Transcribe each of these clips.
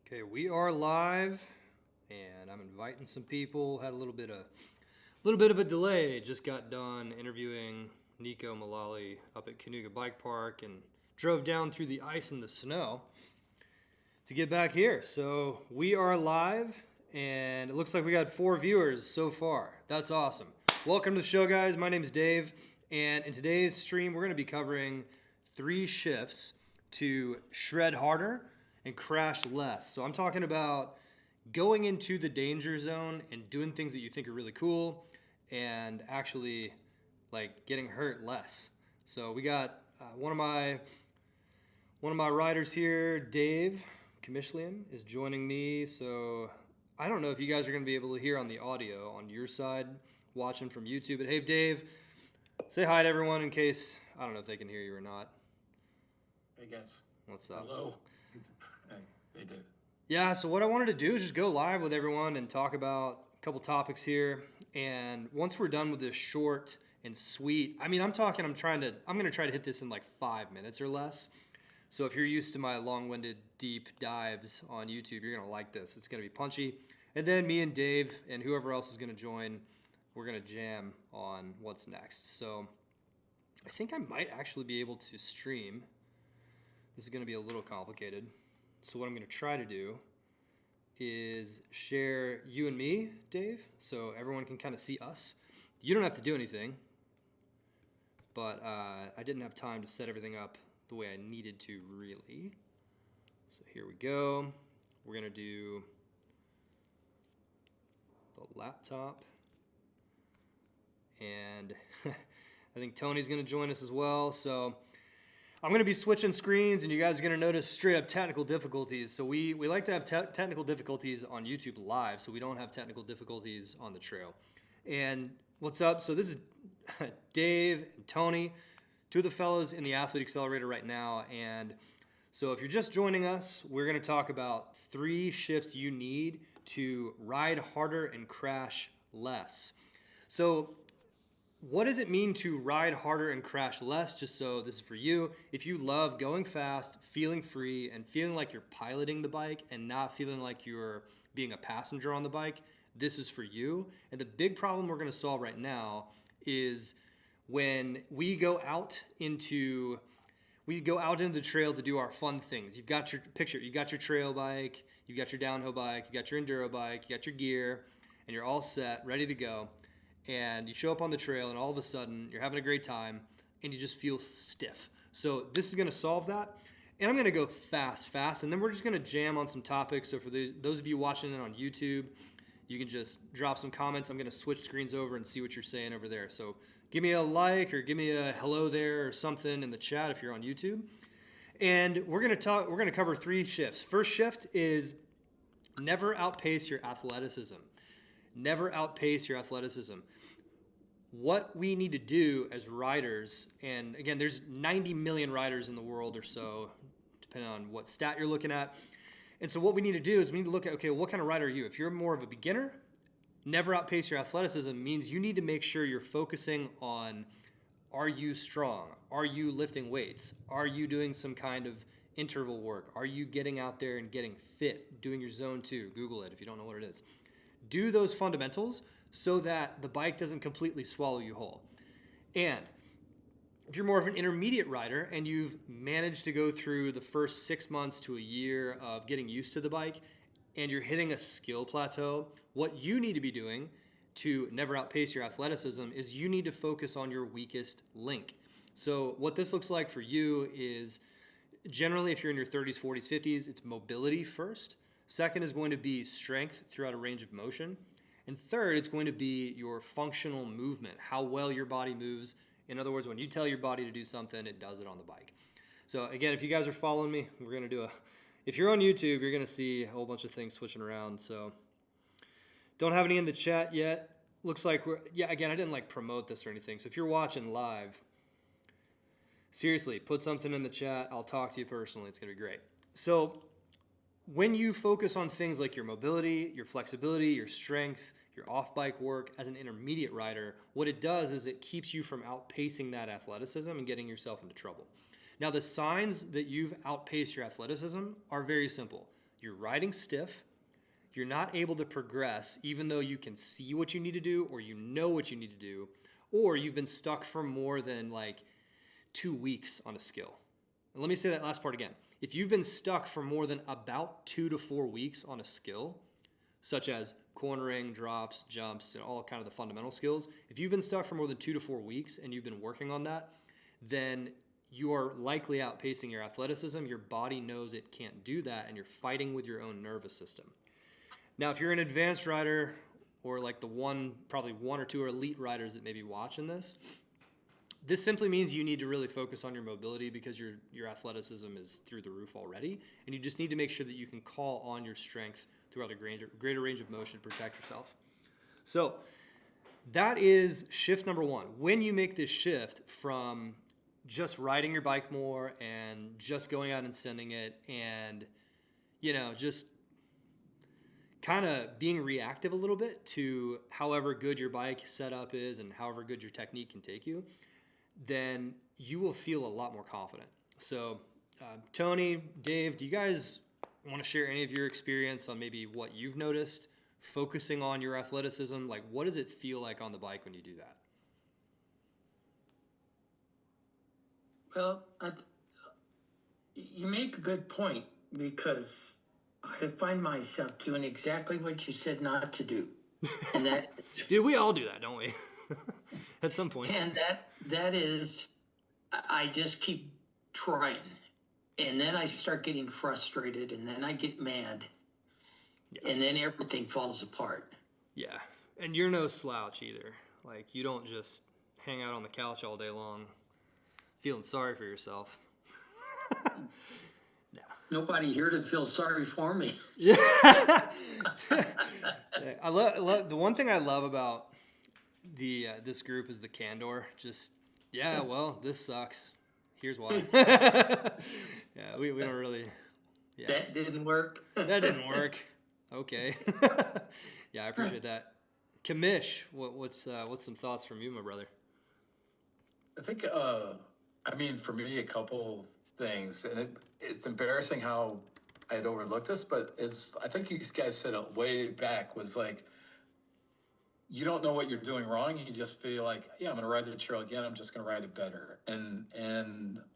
Okay, we are live, and I'm inviting some people. Had a little bit of a delay. Just got done interviewing Neko Mulally up at Canoga Bike Park, and drove down through the ice and the snow to get back here. So we are live, and it looks like we got 4 viewers so far. That's awesome. Welcome to the show, guys. My name is Dave, and in today's stream, we're going to be covering 3 shifts to shred harder and crash less. So I'm talking about going into the danger zone and doing things that you think are really cool and actually like getting hurt less. So we got one of my riders here, Dave Kamishlian, is joining me. So I don't know if you guys are going to be able to hear on the audio on your side watching from YouTube, but hey, Dave, say hi to everyone in case, I don't know if they can hear you or not. Hey guys. What's up? Hello. They did. Yeah, so what I wanted to do is just go live with everyone and talk about a couple topics here. And once we're done with this short and sweet, I mean, I'm going to try to hit this in like 5 minutes or less. So if you're used to my long-winded deep dives on YouTube, you're going to like this. It's going to be punchy. And then me and Dave and whoever else is going to join, we're going to jam on what's next. So I think I might actually be able to stream. This is going to be a little complicated. So what I'm going to try to do is share you and me, Dave, so everyone can kind of see us. You don't have to do anything, but I didn't have time to set everything up the way I needed to, really. So here we go. We're going to do the laptop. And I think Tony's going to join us as well. So I'm going to be switching screens, and you guys are going to notice straight up technical difficulties. So we like to have technical difficulties on YouTube live, so we don't have technical difficulties on the trail. And what's up? So this is Dave and Tony, 2 of the fellows in the Athlete Accelerator right now. And so if you're just joining us, we're going to talk about 3 shifts you need to ride harder and crash less. So what does it mean to ride harder and crash less? Just so this is for you. If you love going fast, feeling free, and feeling like you're piloting the bike and not feeling like you're being a passenger on the bike, this is for you. And the big problem we're going to solve right now is when we go out into the trail to do our fun things. You've got your picture, you got your trail bike, you've got your downhill bike, you got your enduro bike, you got your gear, and you're all set, ready to go. And you show up on the trail, and all of a sudden, you're having a great time, and you just feel stiff. So this is going to solve that. And I'm going to go fast, and then we're just going to jam on some topics. So for those of you watching it on YouTube, you can just drop some comments. I'm going to switch screens over and see what you're saying over there. So give me a like or give me a hello there or something in the chat if you're on YouTube. And we're going to cover 3 shifts. First shift is never outpace your athleticism. Never outpace your athleticism. What we need to do as riders, and again, there's 90 million riders in the world or so, depending on what stat you're looking at. And so what we need to do is we need to look at, okay, what kind of rider are you? If you're more of a beginner, never outpace your athleticism means you need to make sure you're focusing on, are you strong? Are you lifting weights? Are you doing some kind of interval work? Are you getting out there and getting fit, doing your zone 2? Google it if you don't know what it is. Do those fundamentals so that the bike doesn't completely swallow you whole. And if you're more of an intermediate rider and you've managed to go through the first 6 months to a year of getting used to the bike and you're hitting a skill plateau, what you need to be doing to never outpace your athleticism is you need to focus on your weakest link. So what this looks like for you is generally if you're in your 30s, 40s, 50s, it's mobility first. Second is going to be strength throughout a range of motion. And third, it's going to be your functional movement, how well your body moves. In other words, when you tell your body to do something, it does it on the bike. So again, if you guys are following me, we're going to do if you're on YouTube, you're going to see a whole bunch of things switching around. So don't have any in the chat yet. Looks like again, I didn't promote this or anything. So if you're watching live, seriously, put something in the chat. I'll talk to you personally. It's going to be great. So when you focus on things like your mobility, your flexibility, your strength, your off-bike work as an intermediate rider, what it does is it keeps you from outpacing that athleticism and getting yourself into trouble. Now, the signs that you've outpaced your athleticism are very simple. you're riding stiff, you're not able to progress even though you can see what you need to do or you know what you need to do, or you've been stuck for more than like 2 weeks on a skill. And let me say that last part again. If you've been stuck for more than about 2 to 4 weeks on a skill, such as cornering, drops, jumps, and all kind of the fundamental skills, if you've been stuck for more than 2 to 4 weeks and you've been working on that, then you are likely outpacing your athleticism. Your body knows it can't do that, and you're fighting with your own nervous system. Now, if you're an advanced rider, or like probably one or two elite riders that may be watching this simply means you need to really focus on your mobility because your athleticism is through the roof already, and you just need to make sure that you can call on your strength throughout a greater range of motion to protect yourself. So that is shift number one. When you make this shift from just riding your bike more and just going out and sending it and, just kind of being reactive a little bit to however good your bike setup is and however good your technique can take you, then you will feel a lot more confident. So Tony, Dave, do you guys want to share any of your experience on maybe what you've noticed focusing on your athleticism? Like, what does it feel like on the bike when you do that? Well, you make a good point because I find myself doing exactly what you said not to do. And that Dude, we all do that, don't we? At some point. And that is, I just keep trying. And then I start getting frustrated, and then I get mad. Yeah. And then everything falls apart. Yeah. And you're no slouch either. Like, you don't just hang out on the couch all day long feeling sorry for yourself. No. Nobody here to feel sorry for me. Yeah. I love the one thing I love about this group is the candor. Just, well, this sucks. Here's why. Yeah, we don't really. Yeah. That didn't work. That didn't work. Okay. Yeah, I appreciate that. Kamish, what's some thoughts from you, my brother? I think, for me, a couple things, and it's embarrassing how I had overlooked this, but I think you guys said it way back, was like, you don't know what you're doing wrong. You just feel like, I'm going to ride the trail again. I'm just going to ride it better. And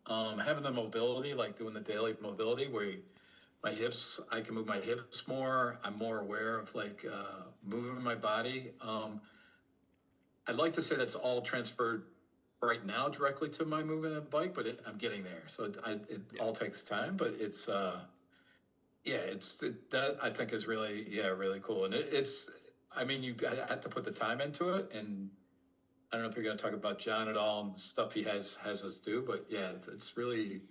having the mobility, like doing the daily mobility where my hips, I can move my hips more. I'm more aware of like moving my body. I'd like to say that's all transferred right now directly to my movement of the bike, but I'm getting there. So it all takes time, but it's, that I think is really, really cool. And you have to put the time into it. And I don't know if you're going to talk about John at all and stuff he has us do, but it's really,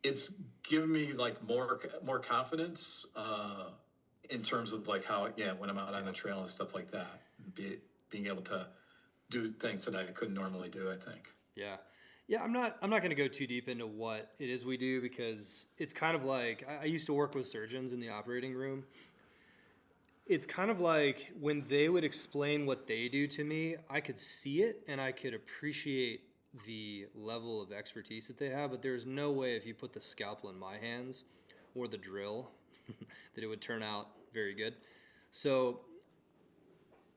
it's given me like more confidence in terms of like how, when I'm out on the trail and stuff like that, being able to do things that I couldn't normally do, I think. Yeah. Yeah, I'm not going to go too deep into what it is we do because it's kind of like I used to work with surgeons in the operating room. It's kind of like when they would explain what they do to me, I could see it and I could appreciate the level of expertise that they have, but there's no way if you put the scalpel in my hands or the drill that it would turn out very good. So,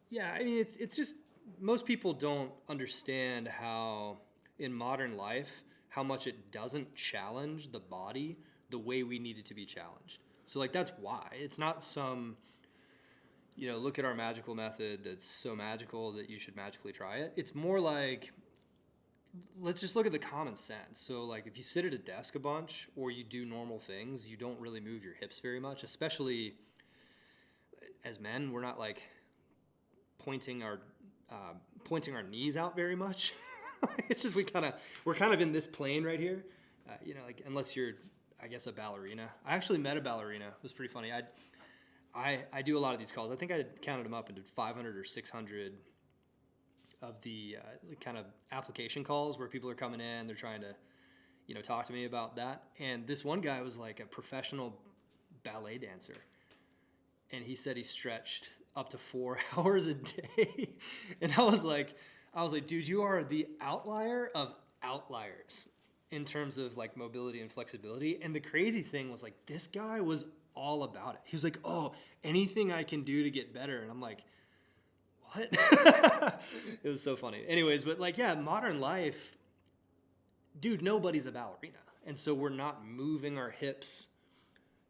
it's just most people don't understand how in modern life, how much it doesn't challenge the body the way we need it to be challenged. So like, that's why it's not some, look at our magical method that's so magical that you should magically try it. It's more like, let's just look at the common sense. So like if you sit at a desk a bunch or you do normal things, you don't really move your hips very much, especially as men. We're not like pointing our knees out very much. It's just we're kind of in this plane right here, like unless you're, I guess, a ballerina. I actually met a ballerina. It was pretty funny. I do a lot of these calls. I think I counted them up and did 500 or 600 of the kind of application calls where people are coming in, they're trying to, talk to me about that. And this one guy was like a professional ballet dancer, and he said he stretched up to 4 hours a day. And I was like, dude, you are the outlier of outliers. in terms of like mobility and flexibility. And the crazy thing was like, this guy was all about it. He was like, oh, anything I can do to get better. And I'm like, what? It was so funny. Anyways, but like, yeah, modern life, dude, nobody's a ballerina. And so we're not moving our hips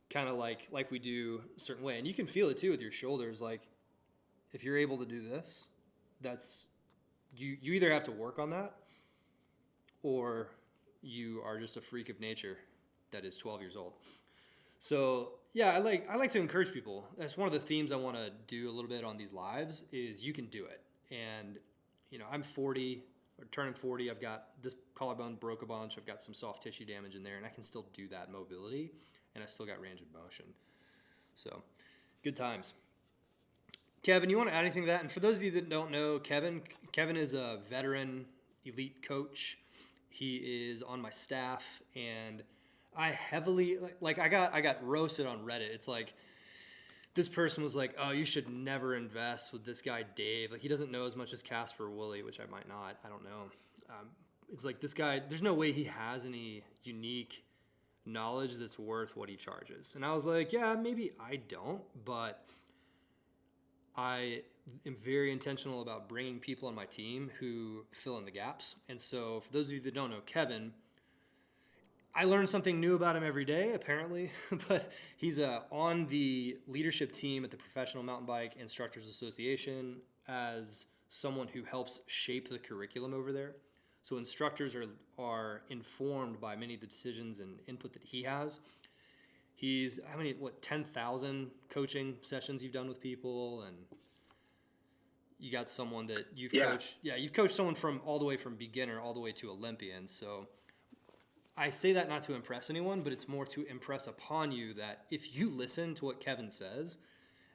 kind of like we do a certain way. And you can feel it too with your shoulders. Like if you're able to do this, that's, you either have to work on that or you are just a freak of nature that is 12 years old. So yeah, I like to encourage people. That's one of the themes I want to do a little bit on these lives is you can do it. And you know, I'm 40 or turning 40. I've got this collarbone broke a bunch. I've got some soft tissue damage in there, and I can still do that mobility, and I still got range of motion. So good times. Kevin, you want to add anything to that? And for those of you that don't know, Kevin is a veteran elite coach. He is on my staff, and I heavily I got roasted on Reddit. It's like this person was like, "Oh, you should never invest with this guy Dave. Like he doesn't know as much as Casper Woolley," which I might not. I don't know. It's like this guy. There's no way he has any unique knowledge that's worth what he charges. And I was like, yeah, maybe I don't, but I am very intentional about bringing people on my team who fill in the gaps. And so for those of you that don't know Kevin, I learn something new about him every day, apparently, but he's on the leadership team at the Professional Mountain Bike Instructors Association as someone who helps shape the curriculum over there. So instructors are informed by many of the decisions and input that he has. He's, 10,000 coaching sessions you've done with people, and you got someone that you've coached. Yeah, you've coached someone from all the way from beginner all the way to Olympian. So I say that not to impress anyone, but it's more to impress upon you that if you listen to what Kevin says,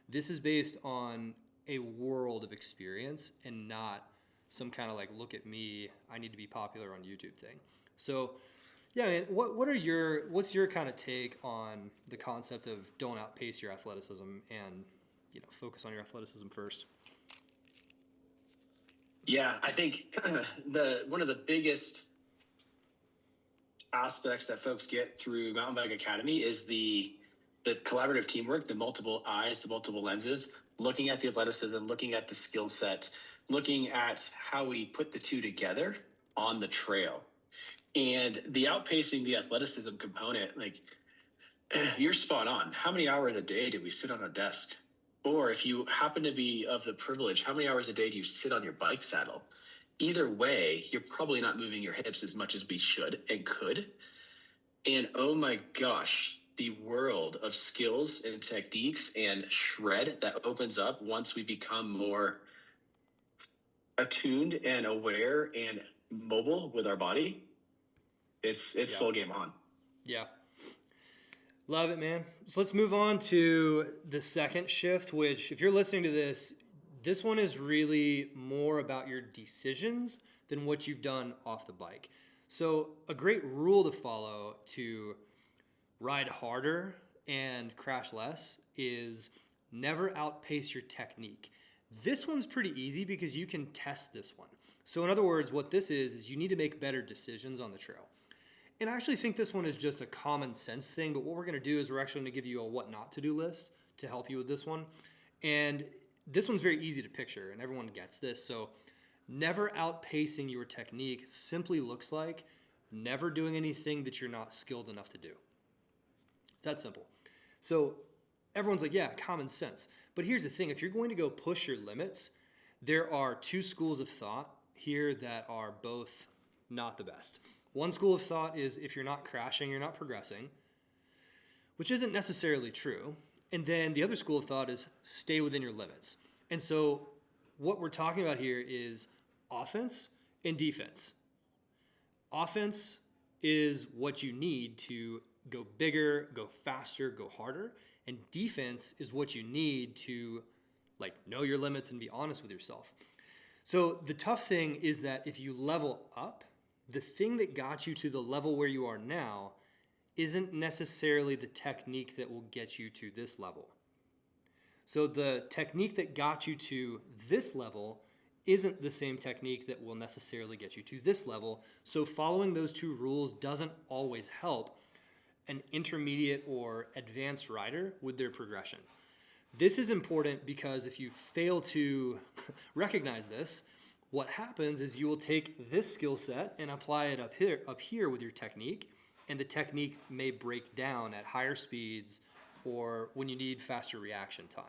this is based on a world of experience and not some kind of like, look at me, I need to be popular on YouTube thing. So yeah, man, what's your kind of take on the concept of don't outpace your athleticism and, you know, focus on your athleticism first? Yeah, I think one of the biggest aspects that folks get through Mountain Bike Academy is the collaborative teamwork, the multiple eyes, the multiple lenses, looking at the athleticism, looking at the skill set, looking at how we put the two together on the trail. And the outpacing the athleticism component, like you're spot on. How many hours a day do we sit on a desk? Or if you happen to be of the privilege, how many hours a day do you sit on your bike saddle? Either way, you're probably not moving your hips as much as we should and could. And oh my gosh, the world of skills and techniques and shred that opens up once we become more attuned and aware and mobile with our body, it's full game on. Yeah. Love it, man. So let's move on to the second shift, which if you're listening to this one is really more about your decisions than what you've done off the bike. So a great rule to follow to ride harder and crash less is never outpace your technique. This one's pretty easy because you can test this one. So in other words, what this is you need to make better decisions on the trail. And I actually think this one is just a common sense thing, but what we're going to do is we're actually going to give you a what not to do list to help you with this one. And this one's very easy to picture, and everyone gets this. So never outpacing your technique simply looks like never doing anything that you're not skilled enough to do. It's that simple. So everyone's like, yeah, common sense. But here's the thing. If you're going to go push your limits, there are two schools of thought here that are both not the best. One school of thought is if you're not crashing, you're not progressing, which isn't necessarily true. And then the other school of thought is stay within your limits. And so what we're talking about here is offense and defense. Offense is what you need to go bigger, go faster, go harder. And defense is what you need to like know your limits and be honest with yourself. So the tough thing is that if you level up, the thing that got you to the level where you are now isn't necessarily the technique that will get you to this level. So the technique that got you to this level isn't the same technique that will necessarily get you to this level. So following those two rules doesn't always help an intermediate or advanced rider with their progression. This is important because if you fail to recognize this, what happens is you will take this skill set and apply it up here with your technique, and the technique may break down at higher speeds or when you need faster reaction time.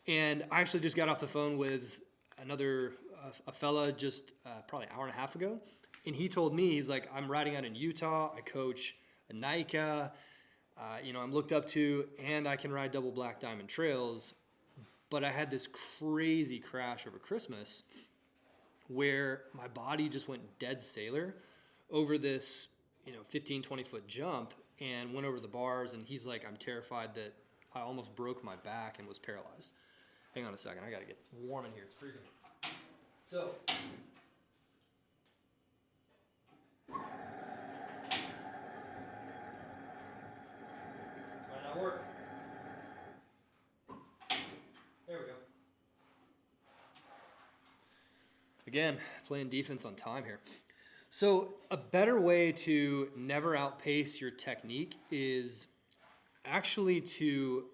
And I actually just got off the phone with a fella just probably an hour and a half ago, and he told me, he's like, I'm riding out in Utah, I coach a Neko, I'm looked up to, and I can ride double black diamond trails, but I had this crazy crash over Christmas where my body just went dead sailor over this 15, 20 foot jump and went over the bars, and he's like, I'm terrified that I almost broke my back and was paralyzed. Hang on a second, I gotta get warm in here, it's freezing. So, this might not work. There we go. Again, playing defense on time here. So a better way to never outpace your technique is actually to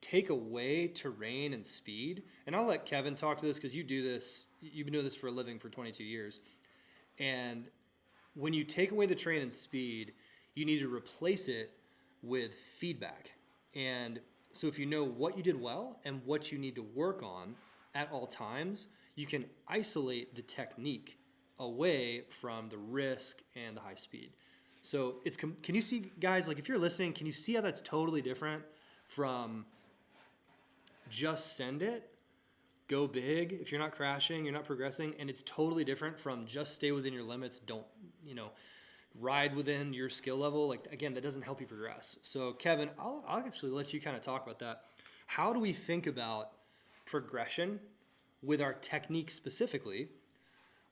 take away terrain and speed. And I'll let Kevin talk to this because you do this, you've been doing this for a living for 22 years. And when you take away the terrain and speed, you need to replace it with feedback. And so if you know what you did well and what you need to work on at all times, you can isolate the technique away from the risk and the high speed. So can you see, guys, like if you're listening, can you see how that's totally different from just send it, go big, if you're not crashing, you're not progressing, and it's totally different from just stay within your limits, don't, ride within your skill level. Like, again, that doesn't help you progress. So Kevin, I'll actually let you kind of talk about that. How do we think about progression with our technique specifically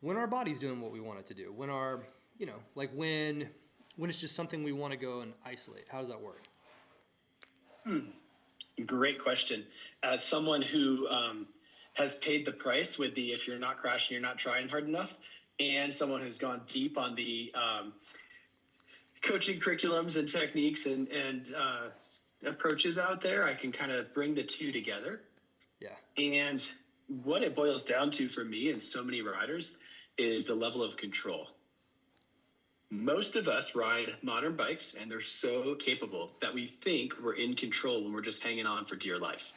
when our body's doing what we want it to do? When our, when it's just something we want to go and isolate, how does that work? Great question. As someone who has paid the price with the if you're not crashing, you're not trying hard enough, and someone who's gone deep on the coaching curriculums and techniques and approaches out there, I can kind of bring the two together. Yeah. And what it boils down to for me and so many riders is the level of control. Most of us ride modern bikes, and they're so capable that we think we're in control when we're just hanging on for dear life.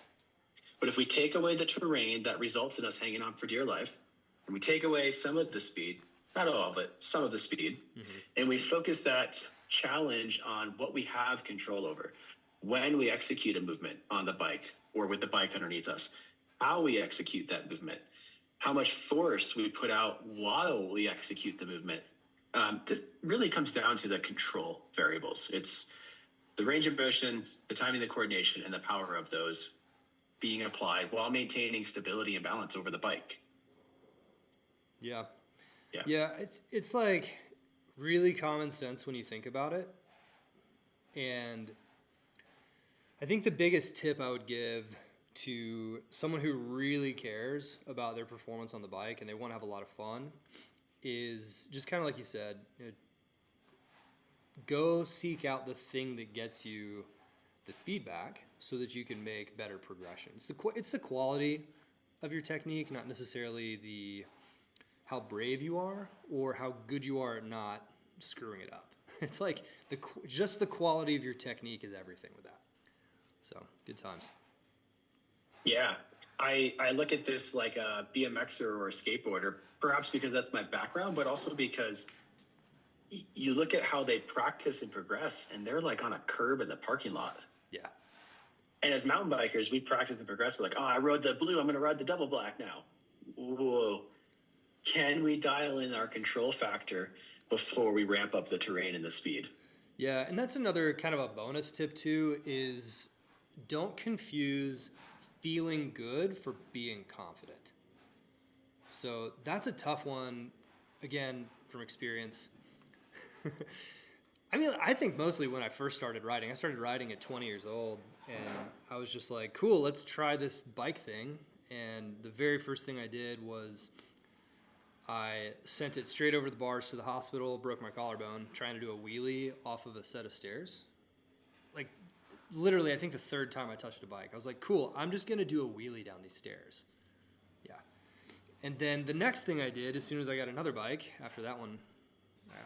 But if we take away the terrain that results in us hanging on for dear life, and we take away some of the speed, not all of it, some of the speed, and we focus that challenge on what we have control over, when we execute a movement on the bike or with the bike underneath us, how we execute that movement, how much force we put out while we execute the movement. This really comes down to the control variables. It's the range of motion, the timing, the coordination, and the power of those being applied while maintaining stability and balance over the bike. Yeah. It's like really common sense when you think about it. And I think the biggest tip I would give to someone who really cares about their performance on the bike and they want to have a lot of fun is just kind of like you said, go seek out the thing that gets you the feedback so that you can make better progression. It's the quality of your technique, not necessarily how brave you are or how good you are at not screwing it up. It's like just the quality of your technique is everything with that. So good times. Yeah. I look at this like a BMXer or a skateboarder, perhaps because that's my background, but also because you look at how they practice and progress, and they're like on a curb in the parking lot. Yeah. And as mountain bikers, we practice and progress. We're like, I rode the blue, I'm going to ride the double black now. Whoa. Can we dial in our control factor before we ramp up the terrain and the speed? Yeah, and that's another kind of a bonus tip too, is don't confuse feeling good for being confident. So that's a tough one, again, from experience. I mean, I think mostly when I first started riding at 20 years old, and I was just like, cool, let's try this bike thing. And the very first thing I did was I sent it straight over the bars to the hospital, broke my collarbone, trying to do a wheelie off of a set of stairs. Like, literally, I think the third time I touched a bike, I was like, cool, I'm just going to do a wheelie down these stairs. Yeah. And then the next thing I did, as soon as I got another bike, after that one,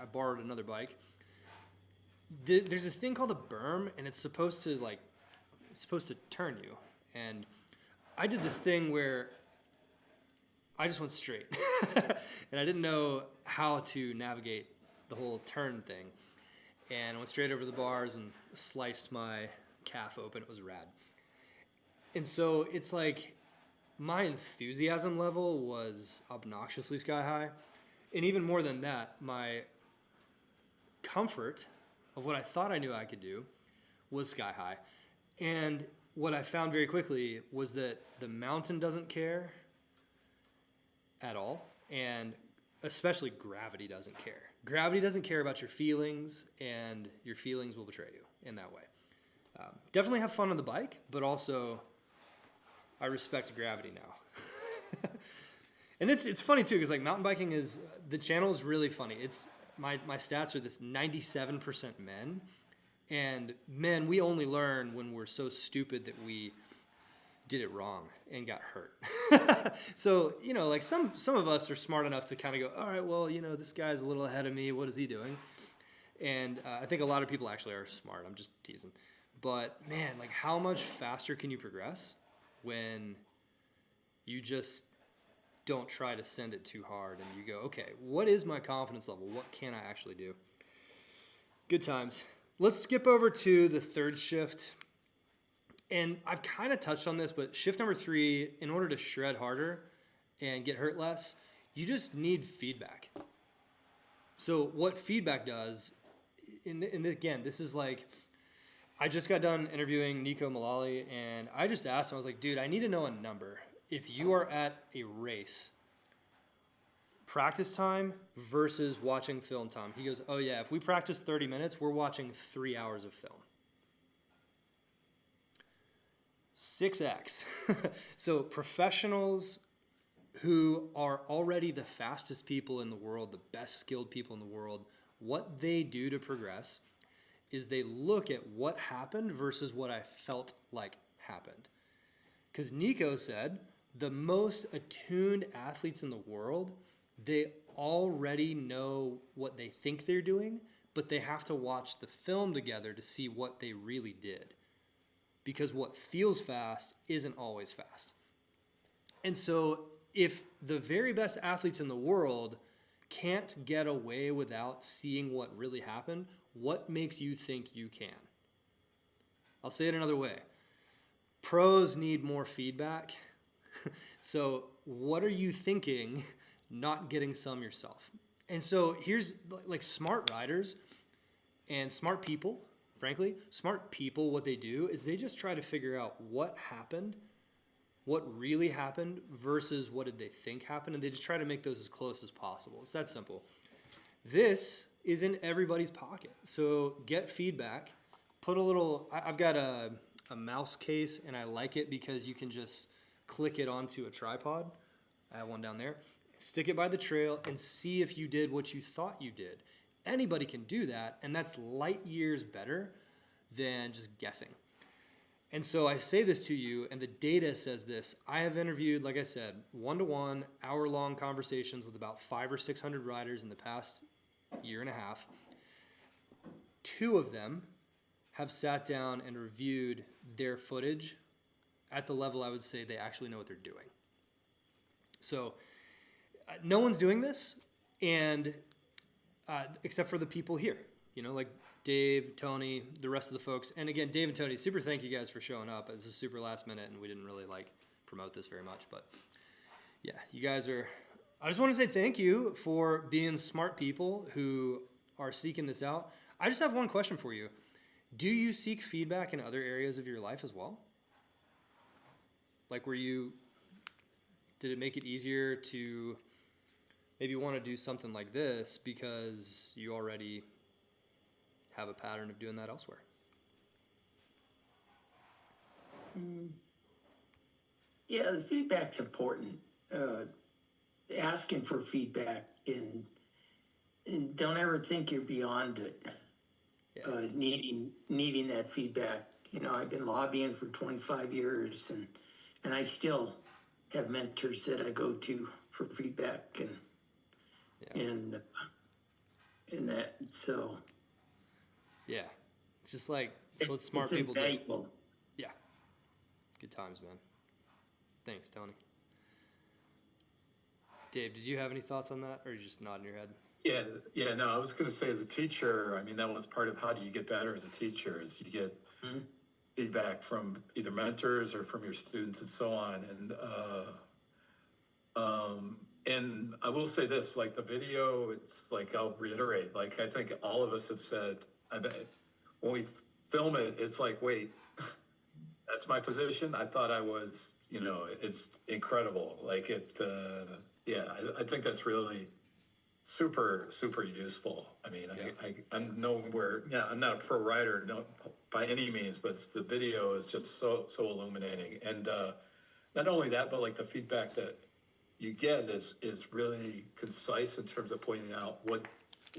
I borrowed another bike. There's this thing called a berm, and it's supposed to turn you. And I did this thing where I just went straight. And I didn't know how to navigate the whole turn thing. And I went straight over the bars and sliced my calf open. It was rad. And so it's like my enthusiasm level was obnoxiously sky high. And even more than that, my comfort of what I thought I knew I could do was sky high. And what I found very quickly was that the mountain doesn't care at all, and especially gravity doesn't care. Gravity doesn't care about your feelings, and your feelings will betray you in that way. Definitely have fun on the bike, but also I respect gravity now. And it's funny too, because like mountain biking is, the channel is really funny. It's my stats are this 97% men, and men, we only learn when we're so stupid that we did it wrong and got hurt. So, you know, like some of us are smart enough to kind of go, all right, well, you know, this guy's a little ahead of me. What is he doing? And I think a lot of people actually are smart. I'm just teasing. But man, like how much faster can you progress when you just don't try to send it too hard and you go, okay, what is my confidence level? What can I actually do? Good times. Let's skip over to the third shift. And I've kind of touched on this, but shift number 3, in order to shred harder and get hurt less, you just need feedback. So what feedback does, and again, this is like, I just got done interviewing Neko Mulally, and I just asked him, I was like, dude, I need to know a number. If you are at a race, practice time versus watching film time. He goes, oh yeah, if we practice 30 minutes, we're watching 3 hours of film. 6x. So professionals who are already the fastest people in the world, the best skilled people in the world, what they do to progress is they look at what happened versus what I felt like happened. Because Neko said the most attuned athletes in the world, they already know what they think they're doing, but they have to watch the film together to see what they really did. Because what feels fast isn't always fast. And so if the very best athletes in the world can't get away without seeing what really happened, what makes you think you can? I'll say it another way. Pros need more feedback. So what are you thinking, not getting some yourself? And so here's like smart riders and smart people. Frankly, smart people, what they do is they just try to figure out what happened, what really happened versus what did they think happened, and they just try to make those as close as possible. It's that simple. This is in everybody's pocket. So get feedback. Put a little, I've got a mouse case, and I like it because you can just click it onto a tripod. I have one down there. Stick it by the trail and see if you did what you thought you did. Anybody can do that, and that's light years better than just guessing. And so I say this to you, and the data says this. I have interviewed, like I said, 1-to-1, hour-long conversations with about 500 or 600 riders in the past year and a half. 2 of them have sat down and reviewed their footage at the level I would say they actually know what they're doing. So no one's doing this, and except for the people here, you know, like Dave, Tony, the rest of the folks. And again, Dave and Tony, super thank you guys for showing up. This is super last minute, and we didn't really like promote this very much, but yeah, you guys are, I just want to say thank you for being smart people who are seeking this out. I just have one question for you. Do you seek feedback in other areas of your life as well? Like did it make it easier to maybe want to do something like this because you already have a pattern of doing that elsewhere? Yeah, the feedback's important. Asking for feedback and don't ever think you're beyond it. Yeah. Needing that feedback. You know, I've been lobbying for 25 years, and I still have mentors that I go to for feedback Yeah. and that. So Yeah. It's just like, it's what smart it's people do. invaluable. Yeah. Good times, man. Thanks, Tony. Dave, did you have any thoughts on that, or are you just nodding your head? Yeah, no, I was going to say as a teacher, I mean, that was part of how do you get better as a teacher is you get feedback from either mentors or from your students and so on. And I will say this, like the video, it's like, I'll reiterate, like, I think all of us have said, I bet when we film it, it's like, wait, that's my position. I thought I was, it's incredible. Like I think that's really super, super useful. I mean, I'm nowhere, I'm not a pro writer, no, by any means, but the video is just so illuminating. And not only that, but like the feedback that you get is really concise in terms of pointing out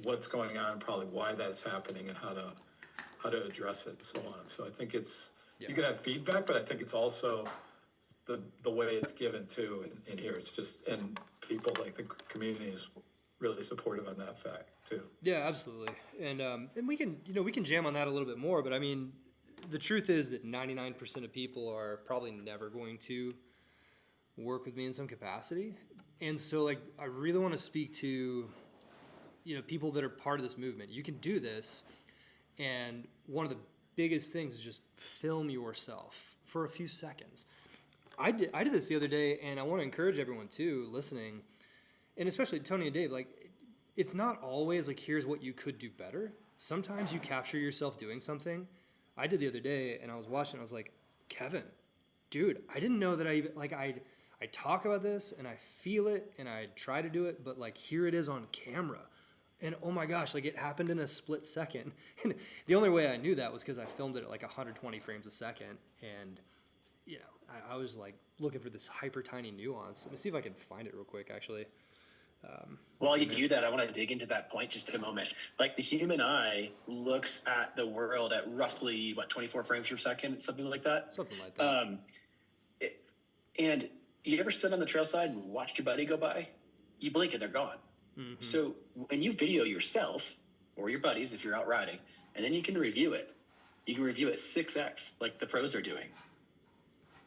what's going on, probably why that's happening, and how to address it, and so on. So I think you can have feedback, but I think it's also the way it's given too. In here, it's just, and people, like the community is really supportive on that fact too. Yeah, absolutely. And we can jam on that a little bit more, but I mean, the truth is that 99% of people are probably never going to work with me in some capacity. And so like, I really want to speak to, people that are part of this movement. You can do this. And one of the biggest things is just film yourself for a few seconds. I did this the other day, and I want to encourage everyone too listening, and especially Tony and Dave, like, it's not always like, here's what you could do better. Sometimes you capture yourself doing something. I did the other day, and I was watching, I was like, Kevin, dude, I didn't know that I even, like, I talk about this, and I feel it, and I try to do it, but like, here it is on camera. And oh my gosh, like, it happened in a split second. And the only way I knew that was because I filmed it at like 120 frames a second. And, I was like looking for this hyper tiny nuance. Let me see if I can find it real quick, actually. While you do that, I want to dig into that point just a moment. Like, the human eye looks at the world at roughly, 24 frames per second, something like that? Something like that. And you ever stood on the trail side and watched your buddy go by? You blink and they're gone. Mm-hmm. So when you video yourself or your buddies, if you're out riding, and then you can review it, 6x like the pros are doing.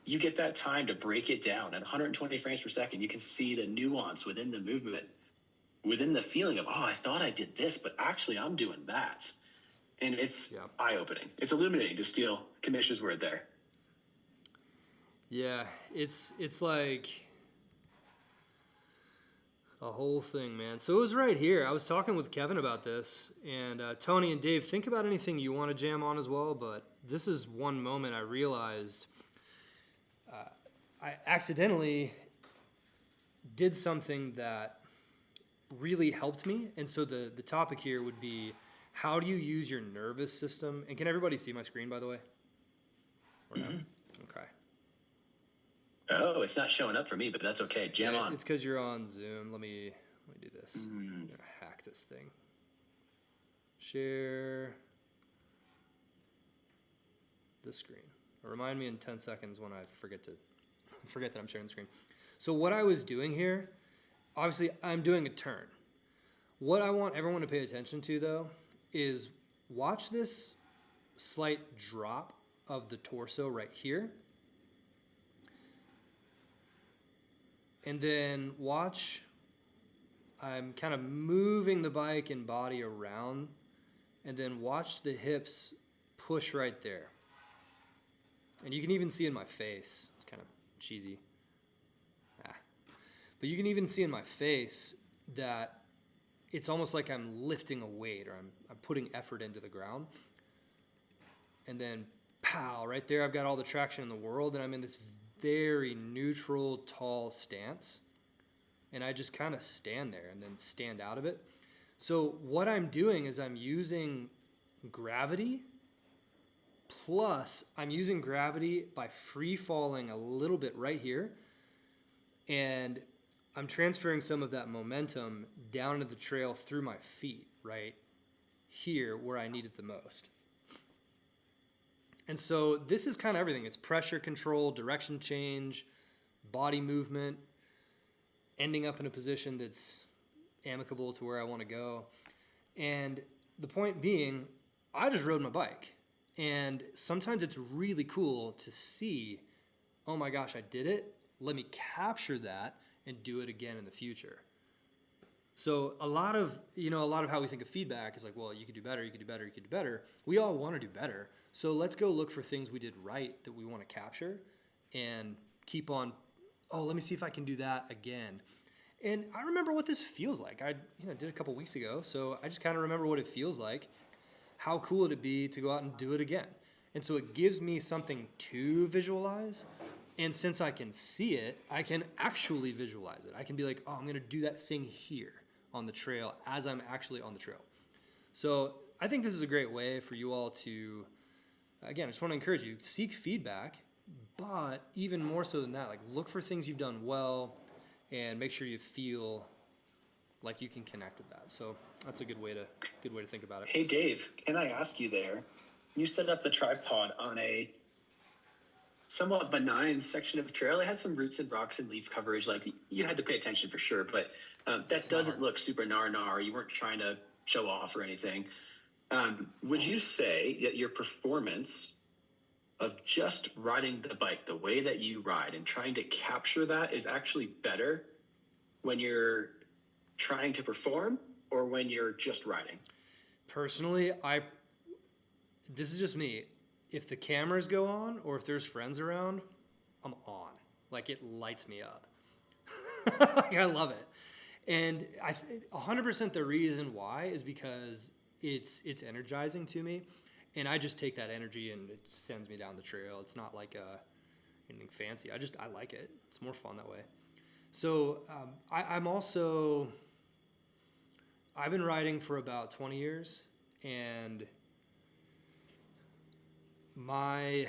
You get that time to break it down at 120 frames per second. You can see the nuance within the movement, within the feeling of, I thought I did this, but actually I'm doing that. And it's eye-opening. It's illuminating, to steal Kamish's word there. Yeah, it's like a whole thing, man. So it was right here. I was talking with Kevin about this, and Tony and Dave, think about anything you want to jam on as well, but this is one moment I realized I accidentally did something that really helped me. And so the topic here would be, how do you use your nervous system? And can everybody see my screen, by the way? Or no? Okay. Oh, it's not showing up for me, but that's okay. Jam on. It's because you're on Zoom. Let me do this. I'm going to hack this thing. Share the screen. Remind me in 10 seconds when I forget that I'm sharing the screen. So what I was doing here, obviously I'm doing a turn. What I want everyone to pay attention to, though, is watch this slight drop of the torso right here. And then watch, I'm kind of moving the bike and body around, and then watch the hips push right there. And you can even see in my face, it's kind of cheesy. But you can even see in my face that it's almost like I'm lifting a weight, or I'm putting effort into the ground. And then, pow, right there, I've got all the traction in the world, and I'm in this very neutral, tall stance. And I just kind of stand there and then stand out of it. So what I'm doing is I'm using gravity Plus, I'm using gravity by free falling a little bit right here. And I'm transferring some of that momentum down into the trail through my feet right here where I need it the most. And so this is kind of everything. It's pressure control, direction change, body movement, ending up in a position that's amicable to where I want to go. And the point being, I just rode my bike. And sometimes it's really cool to see, oh my gosh, I did it. Let me capture that and do it again in the future. So a lot of how we think of feedback is like, well, you could do better, you could do better, you could do better. We all want to do better. So let's go look for things we did right that we want to capture and keep on, oh, let me see if I can do that again. And I remember what this feels like. I did a couple weeks ago, so I just kind of remember what it feels like. How cool would it be to go out and do it again? And so it gives me something to visualize. And since I can see it, I can actually visualize it. I can be like, oh, I'm going to do that thing here on the trail as I'm actually on the trail. So I think this is a great way for you all to, again, I just want to encourage you, seek feedback, but even more so than that, like look for things you've done well and make sure you feel like you can connect with that. So that's a good way to think about it. Hey, Dave, can I ask you there? You set up the tripod on a somewhat benign section of trail. It had some roots and rocks and leaf coverage. Like you had to pay attention for sure, but that doesn't look super gnar. You weren't trying to show off or anything. Would you say that your performance of just riding the bike, the way that you ride and trying to capture that is actually better when you're trying to perform or when you're just riding? Personally, this is just me. If the cameras go on or if there's friends around, I'm on. Like it lights me up. Like, I love it. And 100% the reason why is because it's energizing to me. And I just take that energy and it sends me down the trail. It's not like anything fancy. I like it. It's more fun that way. So I've been riding for about 20 years, and my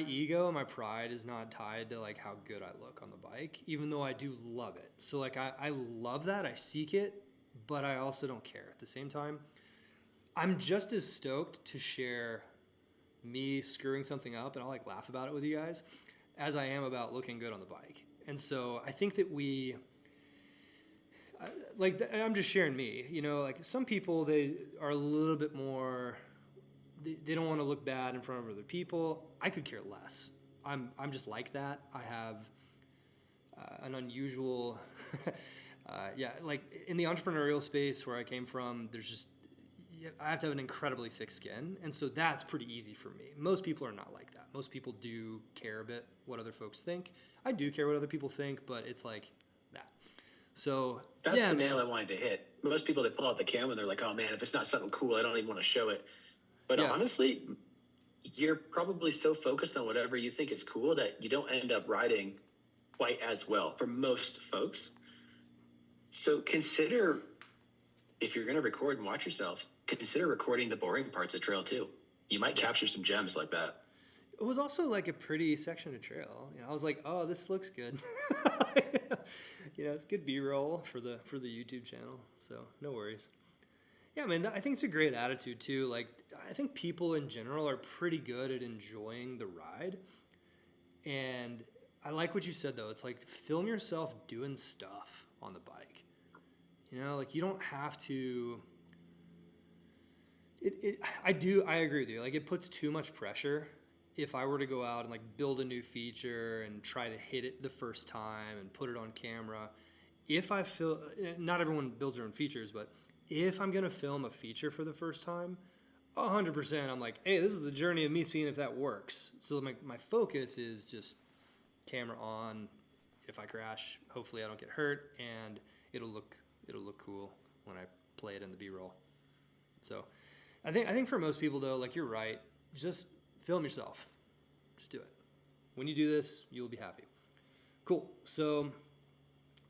ego, my pride is not tied to like how good I look on the bike, even though I do love it. So like I love that, I seek it, but I also don't care at the same time. I'm just as stoked to share me screwing something up, and I'll like laugh about it with you guys, as I am about looking good on the bike. And so I think that I'm just sharing me, like some people, they are a little bit more, they don't want to look bad in front of other people. I could care less. I'm just like that. I have an unusual, like in the entrepreneurial space where I came from, I have to have an incredibly thick skin. And so that's pretty easy for me. Most people are not like that. Most people do care a bit what other folks think. I do care what other people think, but it's like that. So that's the nail I wanted to hit. Most people, they pull out the camera and they're like, oh man, if it's not something cool, I don't even want to show it. But honestly, you're probably so focused on whatever you think is cool that you don't end up riding quite as well for most folks. So consider, if you're going to record and watch yourself, consider recording the boring parts of trail too. You might capture some gems like that. It was also like a pretty section of trail. I was like, oh, this looks good. It's good B-roll for the YouTube channel. So no worries. Yeah, man, I think it's a great attitude too. Like, I think people in general are pretty good at enjoying the ride. And I like what you said though. It's like film yourself doing stuff on the bike. Like you don't have to. I agree with you. Like it puts too much pressure. If I were to go out and like build a new feature and try to hit it the first time and put it on camera, if I feel, not everyone builds their own features, but if I'm going to film a feature for the first time, 100% I'm like, hey, this is the journey of me seeing if that works. So my focus is just camera on. If I crash, hopefully I don't get hurt, and it'll look cool when I play it in the B-roll. So I think for most people though, like you're right, just film yourself. Just do it. When you do this, you'll be happy. Cool. So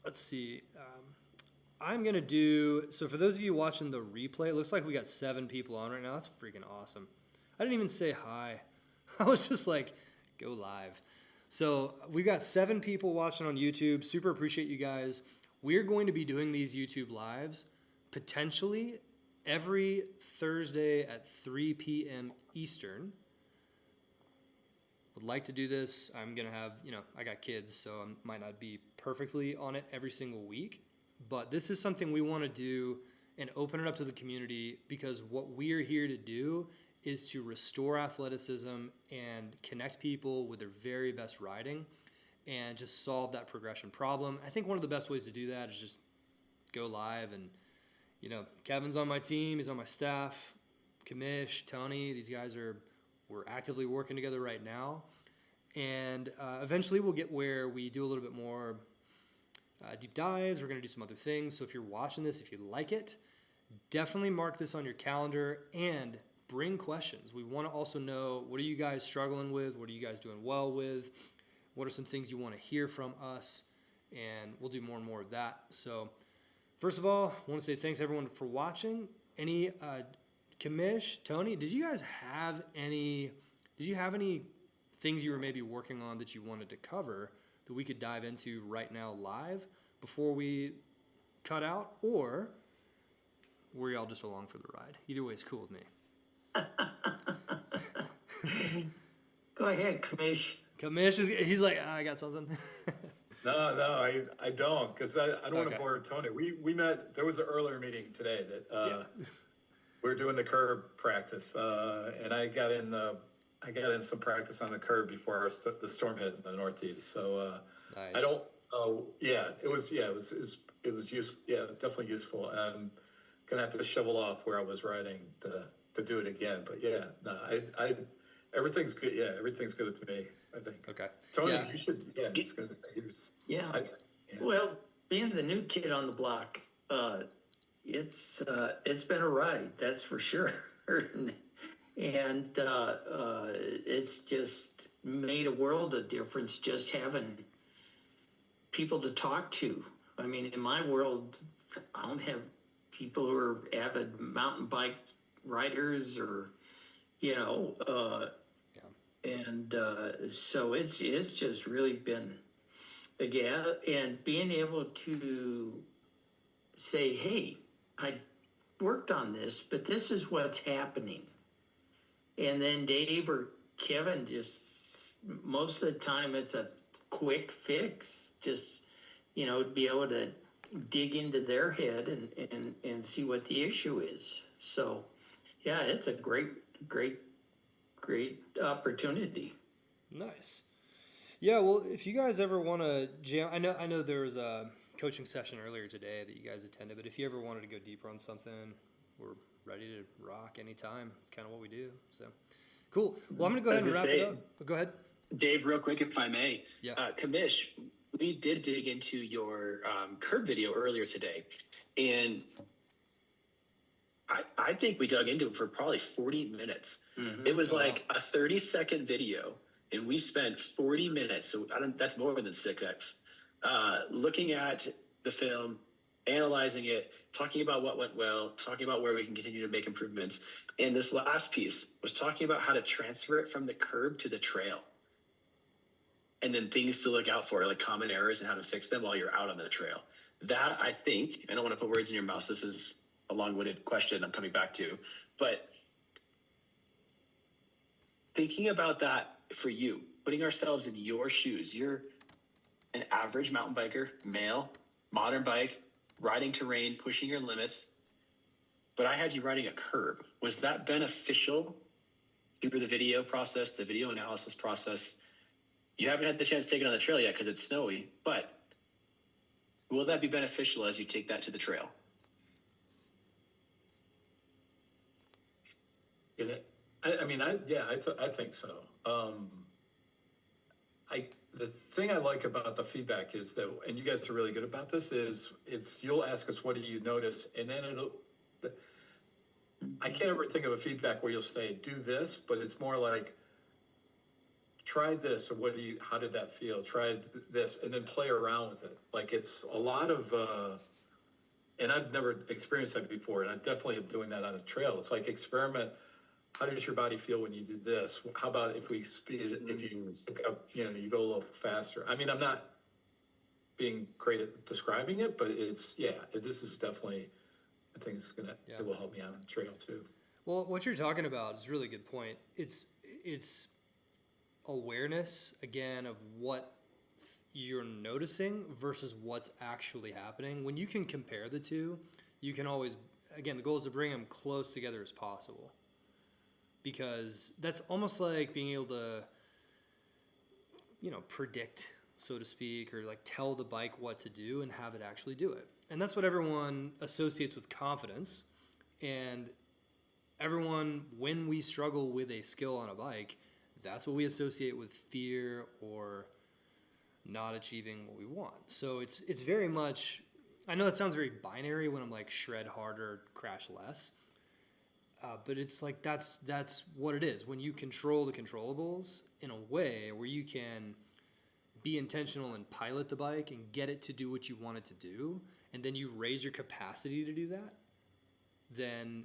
let's see. I'm going to do, so for those of you watching the replay, it looks like we got 7 people on right now. That's freaking awesome. I didn't even say hi. I was just like, go live. So we've got 7 people watching on YouTube. Super appreciate you guys. We're going to be doing these YouTube lives potentially every Thursday at 3 p.m. Eastern. Would like to do this. I'm going to have, I got kids, so I might not be perfectly on it every single week. But this is something we want to do and open it up to the community, because what we're here to do is to restore athleticism and connect people with their very best riding and just solve that progression problem. I think one of the best ways to do that is just go live. And, Kevin's on my team. He's on my staff. Kamish, Tony, these guys we're actively working together right now. And eventually we'll get where we do a little bit more deep dives. We're going to do some other things. So if you're watching this, if you like it, definitely mark this on your calendar and bring questions. We want to also know, what are you guys struggling with? What are you guys doing well with? What are some things you want to hear from us? And we'll do more and more of that. So first of all, I want to say thanks everyone for watching. Any Kamish, Tony, did you have any things you were maybe working on that you wanted to cover that we could dive into right now live before we cut out? Or were y'all just along for the ride? Either way is cool with me. Go ahead, Kamish. Kamish, he's like, I got something. No, I don't, because I don't want Okay. to bore Tony. We met, there was an earlier meeting today that we were doing the curb practice, and I got in some practice on the curb before the storm hit in the Northeast. So Nice. I don't. It was useful. Yeah, definitely useful. And gonna have to shovel off where I was riding to do it again. But yeah, no, I everything's good. Yeah, everything's good with me, I think. Okay. Tony, Yeah. you should. Yeah, it's gonna stay. Yeah. Yeah. Well, being the new kid on the block, it's been a ride, that's for sure. And it's just made a world of difference just having people to talk to. I mean, in my world, I don't have people who are avid mountain bike riders or, and so it's just really been, again, and being able to say, hey, I worked on this, but this is what's happening. And then Dave or Kevin, just most of the time it's a quick fix, just, be able to dig into their head and see what the issue is. So yeah, it's a great opportunity. Nice. Yeah, well, if you guys ever want to jam, I know there was a coaching session earlier today that you guys attended, but if you ever wanted to go deeper on something, we're ready to rock anytime. It's kind of what we do. So cool. Well, I'm going to go ahead and wrap it up. Go ahead. Dave, real quick, if I may. Yeah. Kamish, we did dig into your curb video earlier today, and I think we dug into it for probably 40 minutes. Mm-hmm. It was like a 30-second video, and we spent 40 minutes. So that's more than 6x. Looking at the film, analyzing it, talking about what went well, talking about where we can continue to make improvements. And this last piece was talking about how to transfer it from the curb to the trail. And then things to look out for, like common errors and how to fix them while you're out on the trail. That, I think, I don't want to put words in your mouth. This is a long-winded question I'm coming back to. But thinking about that for you, putting ourselves in your shoes, you're an average mountain biker, male, modern bike, riding terrain, pushing your limits. But I had you riding a curb. Was that beneficial through the video process, the video analysis process? You haven't had the chance to take it on the trail yet because it's snowy, but will that be beneficial as you take that to the trail? I think so. The thing I like about the feedback is that, and you guys are really good about this, is you'll ask us, what do you notice? And then I can't ever think of a feedback where you'll say, do this, but it's more like, try this, or how did that feel? Try this, and then play around with it. Like, it's a lot of, and I've never experienced that before, and I definitely am doing that on a trail. It's like experiment how does your body feel when you do this? How about if we speed it, if you pick up, you know, you go a little faster? I mean, I'm not being great at describing it, but it's, yeah, this is definitely, I think it's gonna, Yeah. it will help me out on trail too. Well, what you're talking about is a really good point. It's awareness again of what you're noticing versus what's actually happening. When you can compare the two, you can always, again, the goal is to bring them close together as possible, because that's almost like being able to, you know, predict, so to speak, or like tell the bike what to do and have it actually do it. And that's what everyone associates with confidence. And everyone, when we struggle with a skill on a bike, that's what we associate with fear or not achieving what we want. So it's very much, I know that sounds very binary when I'm like shred harder, crash less. But it's like that's what it is. When you control the controllables in a way where you can be intentional and pilot the bike and get it to do what you want it to do, and then you raise your capacity to do that, then,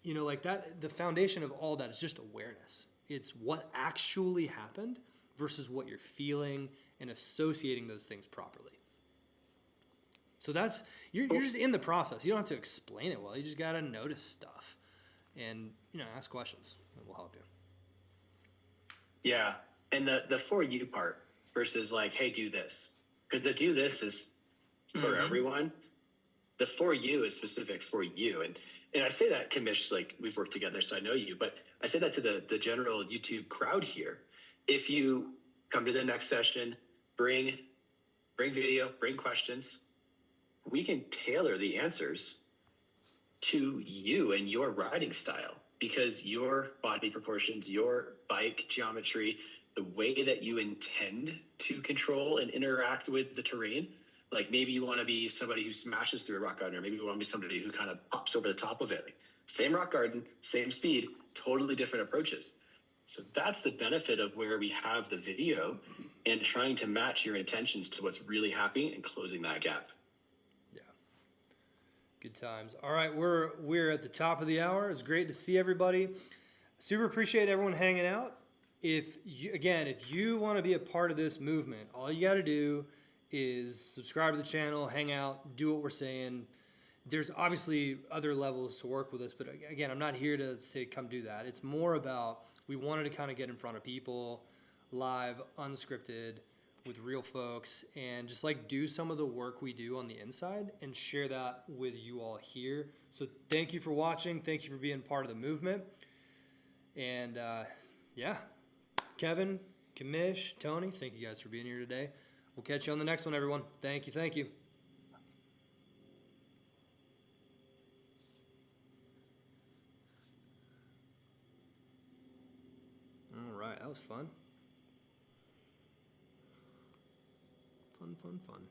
you know, like that, the foundation of all that is just awareness. It's what actually happened versus what you're feeling and associating those things properly. So that's, you're just in the process. You don't have to explain it well. You just got to notice stuff and, you know, ask questions. It will help you. Yeah. And the for you part versus like, hey, do this. Because the do this is for everyone. The for you is specific for you. And I say that, Kamish, like we've worked together, so I know you, but I say that to the general YouTube crowd here. If you come to the next session, bring video, bring questions, we can tailor the answers to you and your riding style, because your body proportions, your bike geometry, the way that you intend to control and interact with the terrain. Like maybe you want to be somebody who smashes through a rock garden, or maybe you want to be somebody who kind of pops over the top of it. Like, same rock garden, same speed, totally different approaches. So that's the benefit of where we have the video and trying to match your intentions to what's really happening and closing that gap. Yeah. Good times. All right, we're at the top of the hour. It's great to see everybody. Super appreciate everyone hanging out. If you want to be a part of this movement, all you got to do is subscribe to the channel, hang out, do what we're saying. There's obviously other levels to work with us, but again, I'm not here to say come do that. It's more about, we wanted to kind of get in front of people, live, unscripted, with real folks, and just like do some of the work we do on the inside and share that with you all here. So thank you for watching. Thank you for being part of the movement. And yeah, Kevin, Kamish, Tony, thank you guys for being here today. We'll catch you on the next one, everyone. Thank you. Thank you. All right, that was fun. Fun.